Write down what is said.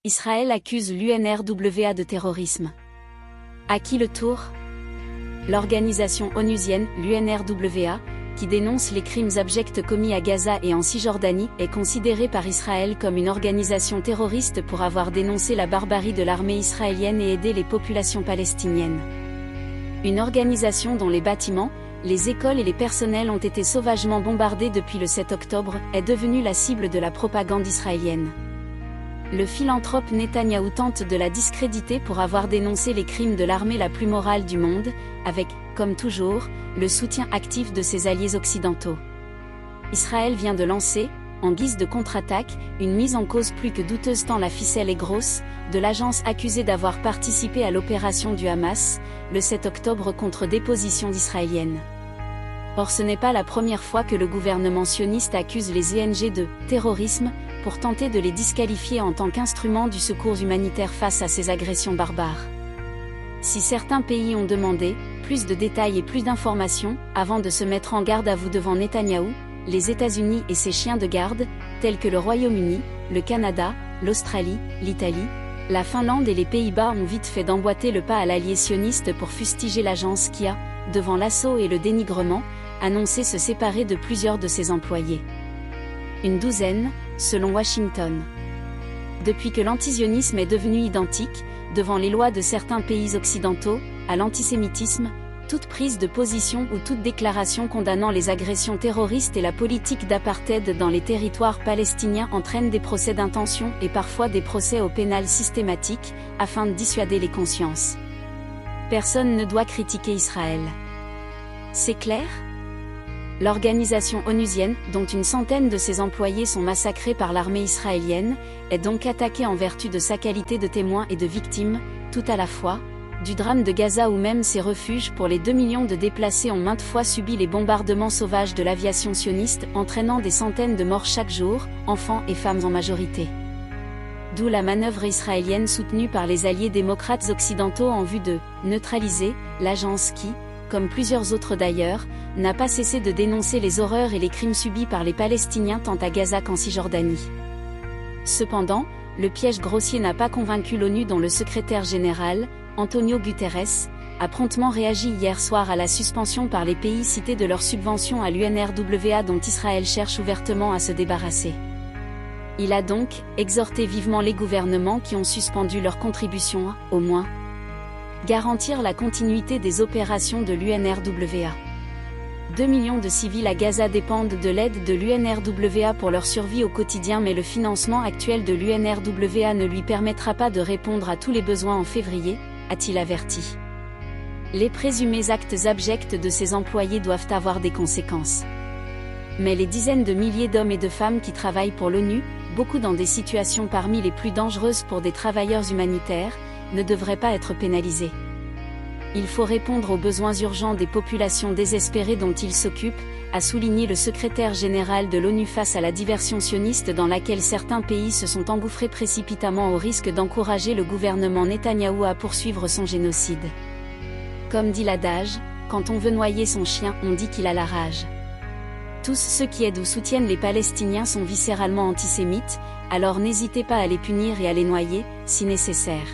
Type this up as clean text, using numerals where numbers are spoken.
Israël accuse l'UNRWA de terrorisme. À qui le tour? L'organisation onusienne, l'UNRWA, qui dénonce les crimes abjects commis à Gaza et en Cisjordanie, est considérée par Israël comme une organisation terroriste pour avoir dénoncé la barbarie de l'armée israélienne et aidé les populations palestiniennes. Une organisation dont les bâtiments, les écoles et les personnels ont été sauvagement bombardés depuis le 7 octobre, est devenue la cible de la propagande israélienne. Le philanthrope Netanyahou tente de la discréditer pour avoir dénoncé les crimes de l'armée la plus morale du monde, avec, comme toujours, le soutien actif de ses alliés occidentaux. Israël vient de lancer, en guise de contre-attaque, une mise en cause plus que douteuse tant la ficelle est grosse, de l'agence accusée d'avoir participé à l'opération du Hamas, le 7 octobre contre des positions israéliennes. Or ce n'est pas la première fois que le gouvernement sioniste accuse les ONG de « terrorisme », pour tenter de les disqualifier en tant qu'instrument du secours humanitaire face à ces agressions barbares. Si certains pays ont demandé plus de détails et plus d'informations, avant de se mettre en garde à vous devant Netanyahou, les États-Unis et ses chiens de garde, tels que le Royaume-Uni, le Canada, l'Australie, l'Italie, la Finlande et les Pays-Bas ont vite fait d'emboîter le pas à l'allié sioniste pour fustiger l'agence qui a, devant l'assaut et le dénigrement, annoncé se séparer de plusieurs de ses employés. Une douzaine, selon Washington. Depuis que l'antisionisme est devenu identique, devant les lois de certains pays occidentaux, à l'antisémitisme, toute prise de position ou toute déclaration condamnant les agressions terroristes et la politique d'apartheid dans les territoires palestiniens entraîne des procès d'intention et parfois des procès au pénal systématiques, afin de dissuader les consciences. Personne ne doit critiquer Israël. C'est clair? L'organisation onusienne, dont une centaine de ses employés sont massacrés par l'armée israélienne, est donc attaquée en vertu de sa qualité de témoin et de victime, tout à la fois, du drame de Gaza où même ses refuges pour les 2 millions de déplacés ont maintes fois subi les bombardements sauvages de l'aviation sioniste, entraînant des centaines de morts chaque jour, enfants et femmes en majorité. D'où la manœuvre israélienne soutenue par les alliés démocrates occidentaux en vue de neutraliser l'agence qui, comme plusieurs autres d'ailleurs, n'a pas cessé de dénoncer les horreurs et les crimes subis par les Palestiniens tant à Gaza qu'en Cisjordanie. Cependant, le piège grossier n'a pas convaincu l'ONU dont le secrétaire général, Antonio Guterres, a promptement réagi hier soir à la suspension par les pays cités de leur subvention à l'UNRWA dont Israël cherche ouvertement à se débarrasser. Il a donc exhorté vivement les gouvernements qui ont suspendu leur contribution à, au moins, garantir la continuité des opérations de l'UNRWA. 2 millions de civils à Gaza dépendent de l'aide de l'UNRWA pour leur survie au quotidien mais le financement actuel de l'UNRWA ne lui permettra pas de répondre à tous les besoins en février, a-t-il averti. Les présumés actes abjects de ses employés doivent avoir des conséquences. Mais les dizaines de milliers d'hommes et de femmes qui travaillent pour l'ONU, beaucoup dans des situations parmi les plus dangereuses pour des travailleurs humanitaires, ne devraient pas être pénalisés. Il faut répondre aux besoins urgents des populations désespérées dont il s'occupe, a souligné le secrétaire général de l'ONU face à la diversion sioniste dans laquelle certains pays se sont engouffrés précipitamment au risque d'encourager le gouvernement Netanyahou à poursuivre son génocide. Comme dit l'adage, quand on veut noyer son chien, on dit qu'il a la rage. Tous ceux qui aident ou soutiennent les Palestiniens sont viscéralement antisémites, alors n'hésitez pas à les punir et à les noyer, si nécessaire.